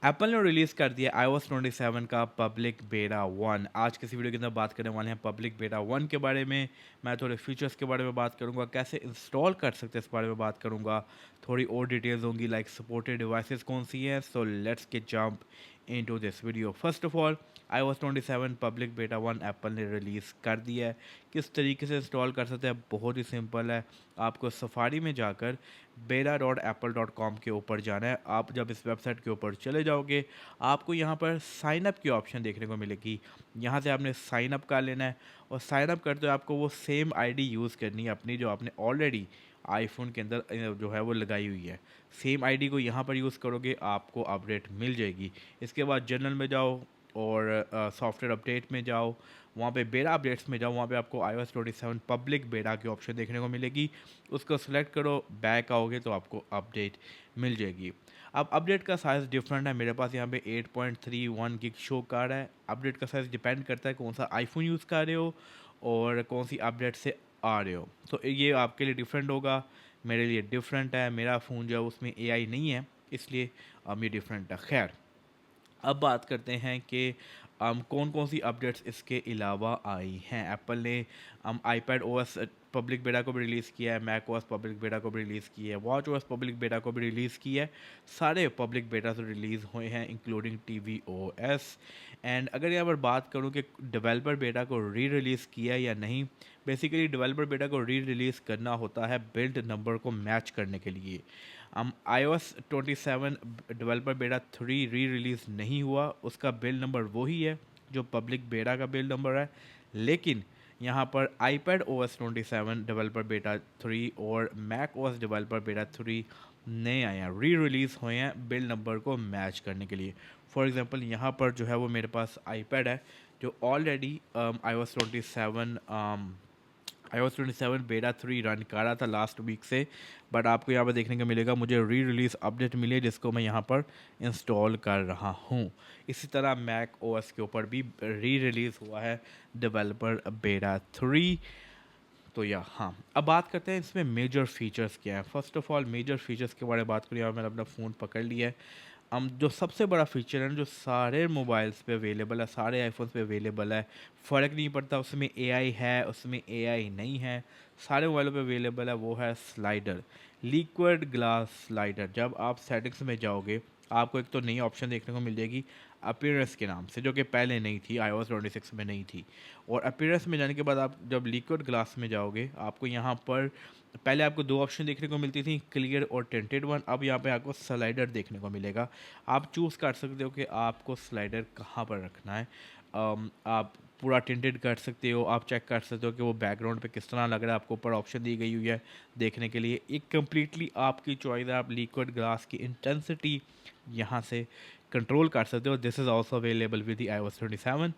Apple ने release कर दिया iOS 27 का पब्लिक बेटा 1। आज के इस वीडियो के अंदर बात करने वाले हैं पब्लिक बेटा 1 के बारे में। मैं थोड़े फीचर्स के बारे में बात करूंगा, कैसे इंस्टॉल कर सकते हैं इस बारे में बात करूंगा। थोड़ी और डिटेल्स होंगी लाइक सपोर्टेड डिवाइसेस कौन सी हैं। So let's get jump into this video. First of all, iOS 27 public beta 1 Apple ने रिलीज़ कर दिया है। किस तरीके से इंस्टॉल कर सकते हैं, बहुत ही सिंपल है। आपको सफारी में जाकर beta.apple.com के ऊपर जाना है। आप जब इस वेबसाइट के ऊपर चले जाओगे, आपको यहाँ पर साइन अप की ऑप्शन देखने को मिलेगी। यहाँ से आपने साइन अप कर लेना है और साइन अप करते हुए आपको वो सेम आईडी यूज़ करनी है अपनी, जो आपने ऑलरेडी आईफोन के अंदर जो है वो लगाई हुई है। सेम आईडी को यहाँ पर यूज़ करोगे, आपको अपडेट मिल जाएगी। इसके बाद जनरल में जाओ और सॉफ्टवेयर अपडेट में जाओ, वहाँ पे बेटा अपडेट्स में जाओ, वहाँ पे आपको iOS 27 पब्लिक बेटा की ऑप्शन देखने को मिलेगी। उसको सेलेक्ट करो, बैक आओगे तो आपको अपडेट मिल जाएगी। अब अपडेट का साइज़ डिफरेंट है। मेरे पास यहाँ पे 8.31 गिग शो कर रहा है। अपडेट का साइज़ डिपेंड करता है कौन सा आईफोन यूज़ कर रहे हो और कौन सी अपडेट से आ रहे हो, तो ये आपके लिए डिफरेंट होगा। मेरे लिए डिफरेंट है, मेरा फ़ोन जो है उसमें एआई नहीं है, इसलिए ये डिफरेंट है। खैर, अब बात करते हैं कि कौन कौन सी अपडेट्स इसके अलावा आई हैं। एप्पल ने आईपैड ओएस पब्लिक बेटा को भी रिलीज़ किया है, मैक ओएस पब्लिक बेटा को भी रिलीज़ किया है, वॉच ओएस पब्लिक बेटा को भी रिलीज़ किया है। सारे पब्लिक बेटा से रिलीज़ हुए हैं इंक्लूडिंग टीवी ओएस। एंड अगर यहाँ पर बात करूँ कि डेवलपर बेटा को री रिलीज़ किया है या नहीं, बेसिकली डेवलपर बेटा को री रिलीज़ करना होता है बिल्ड नंबर को मैच करने के लिए। iOS 27 डेवलपर बेटा 3 री रिलीज़ नहीं हुआ, उसका बिल्ड नंबर वही है जो पब्लिक बेटा का बिल्ड नंबर है। लेकिन यहाँ पर iPad OS 27 डेवलपर बेटा 3 और मैक OS डेवलपर बेटा 3 नए आए हैं, री रिलीज़ हुए हैं बिल्ड नंबर को मैच करने के लिए। फॉर एग्जांपल, यहाँ पर जो है वो मेरे पास iPad है जो ऑलरेडी iOS 27 बेटा 3 रन कर रहा था लास्ट वीक से। बट आपको यहाँ पर देखने को मिलेगा मुझे री रिलीज़ अपडेट मिली है, जिसको मैं यहाँ पर इंस्टॉल कर रहा हूँ। इसी तरह मैक ओएस के ऊपर भी री रिलीज़ हुआ है डेवलपर बेटा 3। तो या हाँ, अब बात करते हैं इसमें मेजर फीचर्स क्या है। First of all, major features के बारे में बात करूँ, यहाँ मैंने अपना फ़ोन पकड़ लिया है। जो सबसे बड़ा फीचर है, जो सारे मोबाइल्स पे अवेलेबल है, सारे आईफोन्स पे अवेलेबल है, फ़र्क नहीं पड़ता उसमें एआई है उसमें एआई नहीं है, सारे मोबाइलों पे अवेलेबल है, वो है स्लाइडर, लिक्विड ग्लास स्लाइडर। जब आप सेटिंग्स में जाओगे, आपको एक तो नई ऑप्शन देखने को मिल जाएगी अपीयरेंस के नाम से, जो कि पहले नहीं थी, iOS 26 में नहीं थी। और अपीयरेंस में जाने के बाद आप जब लिक्विड ग्लास में जाओगे, आपको यहाँ पर पहले आपको दो ऑप्शन देखने को मिलती थी, क्लियर और टेंटेड वन। अब यहाँ पे आपको स्लाइडर देखने को मिलेगा। आप चूज़ कर सकते हो कि आपको स्लाइडर कहाँ पर रखना है। आप पूरा टिंटेड कर सकते हो, आप चेक कर सकते हो कि वो बैकग्राउंड पे किस तरह लग रहा है। आपको ऊपर ऑप्शन दी गई हुई है देखने के लिए। एक कम्प्लीटली आपकी चॉइस है, आप लिक्विड ग्लास की इंटेंसिटी यहाँ से कंट्रोल कर सकते हो। This is also available with iOS 27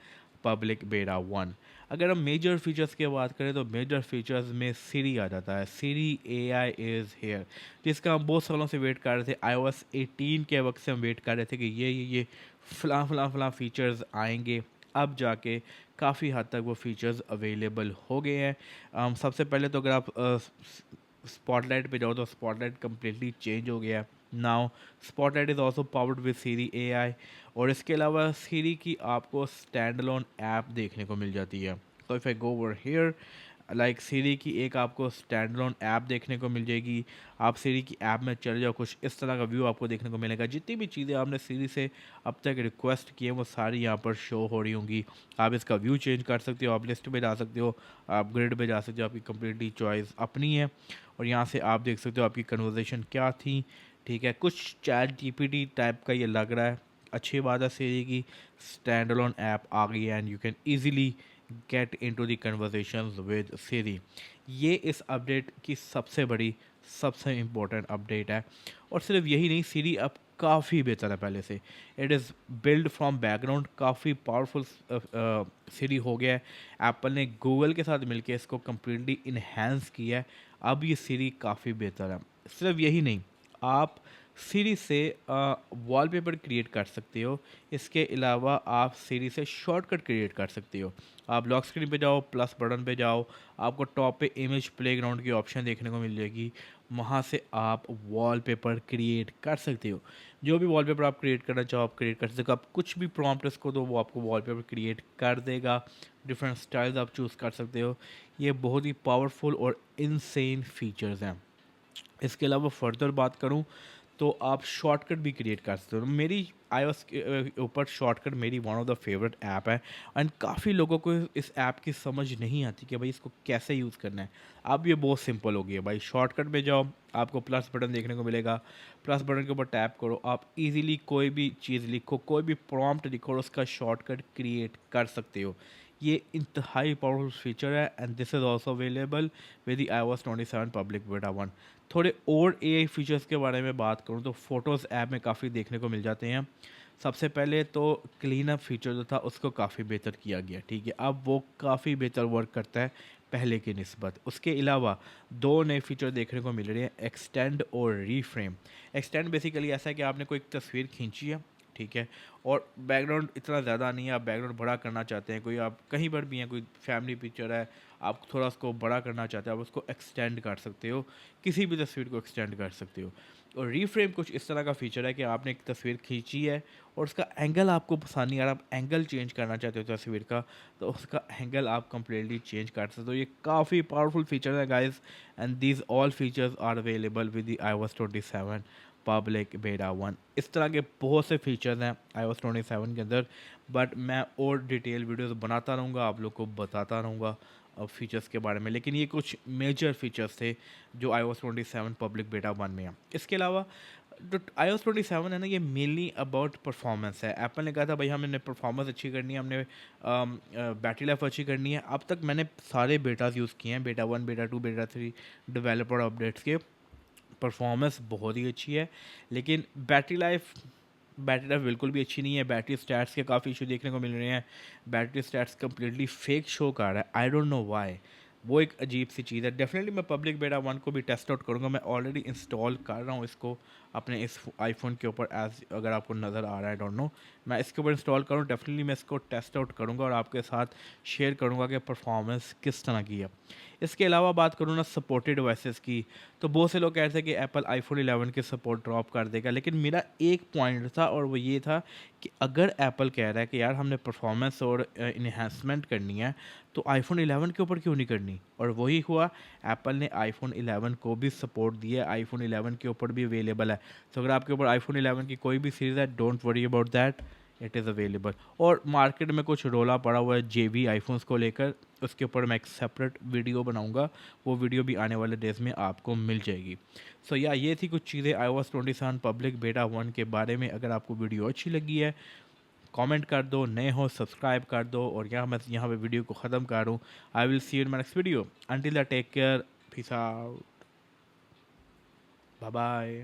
public beta 1। अगर हम मेजर फीचर्स की बात करें तो मेजर फीचर्स में सीरी आ जाता है। सीरी AI इज़ हेयर, जिसका हम बहुत सालों से वेट कर रहे थे। iOS 18 के वक्त से हम वेट कर रहे थे कि ये फ़लाँ फीचर्स आएंगे। अब जाके काफ़ी हद तक वो फीचर्स अवेलेबल हो गए हैं। सबसे पहले तो अगर आप स्पॉटलाइट पे जाओ तो स्पॉटलाइट कम्प्लीटली चेंज हो गया है। Now spotlight is also powered with Siri AI। और इसके अलावा सीरी की आपको स्टैंड अलोन ऐप देखने को मिल जाती है। तो if I go over here, like Siri की एक आपको स्टैंड अलोन ऐप देखने को मिल जाएगी। आप सीरी की ऐप में चले जाओ, कुछ इस तरह का व्यू आपको देखने को मिलेगा। जितनी भी चीज़ें आपने सीरी से अब तक रिक्वेस्ट की है वो सारी यहाँ पर शो हो रही होंगी। आप इसका व्यू चेंज कर सकते हो, आप लिस्ट पे जा सकते हो, आप ग्रिड पे जा सकते हो, आपकी कम्प्लीटली चॉइस अपनी है। और यहाँ से आप देख सकते हो आपकी कन्वर्जेशन क्या थी। ठीक है, कुछ चैट जीपीटी टाइप का ये लग रहा है। अच्छी बात है, सीरी की स्टैंड अलोन ऐप आ गई है and you can easily get into the conversations with Siri. ये इस अपडेट की सबसे बड़ी, सबसे इम्पोर्टेंट अपडेट है। और सिर्फ यही नहीं, सीरी अब काफ़ी बेहतर है पहले से। It is build from background, काफ़ी पावरफुल सीरी हो गया है। एप्पल ने गूगल के साथ मिलकर इसको कम्प्लीटली इन्हेंस किया है। अब ये सीरी काफ़ी बेहतर है। सिर्फ यही नहीं, आप सीरी से वॉलपेपर क्रिएट कर सकते हो। इसके अलावा आप सीरी से शॉर्टकट क्रिएट कर सकते हो। आप लॉक स्क्रीन पे जाओ, प्लस बटन पे जाओ, आपको टॉप पे इमेज प्लेग्राउंड की ऑप्शन देखने को मिल जाएगी। वहाँ से आप वॉलपेपर क्रिएट कर सकते हो। जो भी वॉलपेपर आप क्रिएट करना चाहो आप क्रिएट कर सकते हो। आप कुछ भी प्रॉम्प्ट इसको दो वो आपको वॉलपेपर क्रिएट कर देगा। डिफरेंट स्टाइल्स आप चूज़ कर सकते हो। ये बहुत ही पावरफुल और इनसेन फीचर्स हैं। इसके अलावा फर्दर बात करूँ तो आप शॉर्टकट भी क्रिएट कर सकते हो। मेरी iOS के ऊपर शॉर्टकट मेरी one of the favourite app है। एंड काफ़ी लोगों को इस ऐप की समझ नहीं आती कि भाई इसको कैसे यूज़ करना है। अब ये बहुत सिंपल हो गई है भाई। शॉर्टकट में जाओ, आपको प्लस बटन देखने को मिलेगा। प्लस बटन के ऊपर टैप करो, आप इजीली कोई भी चीज़ लिखो, कोई भी प्रॉम्प्ट लिखो और उसका शॉर्टकट क्रिएट कर सकते हो। ये इंतहाई पावरफुल फीचर है and this is also available with the iOS 27 public beta 1। थोड़े और एआई फीचर्स के बारे में बात करूँ तो फ़ोटोज़ ऐप में काफ़ी देखने को मिल जाते हैं। सबसे पहले तो क्लीन अप फीचर जो था उसको काफ़ी बेहतर किया गया, ठीक है। अब वो काफ़ी बेहतर वर्क करता है पहले की निस्बत। उसके अलावा दो नए फीचर देखने को मिल रहे हैं, एक्सटेंड और रीफ्रेम। एक्सटेंड बेसिकली ऐसा है कि आपने कोई एक तस्वीर खींची है, ठीक है, और बैकग्राउंड इतना ज़्यादा नहीं है, आप बैकग्राउंड बड़ा करना चाहते हैं, कोई आप कहीं पर भी हैं, कोई फैमिली पिक्चर है, आप थोड़ा उसको बड़ा करना चाहते हैं, आप उसको एक्सटेंड कर सकते हो, किसी भी तस्वीर को एक्सटेंड कर सकते हो। और रीफ्रेम कुछ इस तरह का फीचर है कि आपने एक तस्वीर खींची है और उसका एंगल आपको पसंद नहीं आ रहा, आप एंगल चेंज करना चाहते हो तस्वीर का, तो उसका एंगल आप कंप्लीटली चेंज कर सकते हो। ये काफ़ी पावरफुल फीचर है guys and these all features are available with the iOS 27 public beta 1। इस तरह के बहुत से फीचर्स हैं iOS 27 के अंदर, बट मैं और डिटेल वीडियोस बनाता रहूँगा, आप लोग को बताता रहूँगा फीचर्स के बारे में। लेकिन ये कुछ मेजर फीचर्स थे जो iOS 27 पब्लिक बेटा 1 में है। इसके अलावा जो iOS 27 है ना, ये मेनली अबाउट परफॉर्मेंस है। एप्पल ने कहा था भाई हमने परफॉर्मेंस अच्छी करनी है, हमने बैटरी लाइफ अच्छी करनी है। अब तक मैंने सारे बेटाज यूज़ किए हैं, बेटा 1, बेटा 2, बेटा 3 डेवलपर अपडेट्स के। परफॉर्मेंस बहुत ही अच्छी है, लेकिन बैटरी लाइफ बिल्कुल भी अच्छी नहीं है। बैटरी स्टैट्स के काफ़ी इशू देखने को मिल रहे हैं। Battery stats completely fake show कर रहा है, आई डोंट नो वाई। वो एक अजीब सी चीज़ है। डेफिनेटली मैं पब्लिक बेटा 1 को भी टेस्ट आउट करूँगा। मैं ऑलरेडी इंस्टॉल कर रहा हूँ इसको अपने इस आईफोन के ऊपर, एज अगर आपको नज़र आ रहा है, आई डोंट नो, मैं इसके ऊपर इंस्टॉल करूँ, डेफिनेटली मैं इसको टेस्ट आउट करूँगा और आपके साथ शेयर करूँगा कि परफॉर्मेंस किस तरह की है। इसके अलावा बात करूँ ना सपोर्टेड डिवाइसेस की, तो बहुत से लोग कह रहे थे कि एप्पल आईफोन 11 के सपोर्ट ड्रॉप कर देगा, लेकिन मेरा एक पॉइंट था और वो ये था कि अगर एप्पल कह रहा है कि यार हमने परफॉर्मेंस और इन्हांसमेंट करनी है तो आईफोन 11 के ऊपर क्यों नहीं करनी। और वही हुआ, एप्पल ने आईफोन 11 को भी सपोर्ट दिया, आईफोन 11 के ऊपर भी अवेलेबल है। तो अगर आपके ऊपर आईफोन 11 की कोई भी सीरीज़ है, don't worry about that, it is available. और मार्केट में कुछ रोला पड़ा हुआ है JB आईफोन्स को लेकर, उसके ऊपर मैं एक सेपरेट वीडियो बनाऊंगा, वो वीडियो भी आने वाले डेज में आपको मिल जाएगी। सो या ये थी कुछ चीज़ें iOS 27 पब्लिक बेटा 1 के बारे में। अगर आपको वीडियो अच्छी लगी है कमेंट कर दो, नए हो सब्सक्राइब कर दो, और मैं यहाँ पे वीडियो को ख़त्म कर रहा हूँ। I will see you in my next video, until the take care, peace out, bye bye.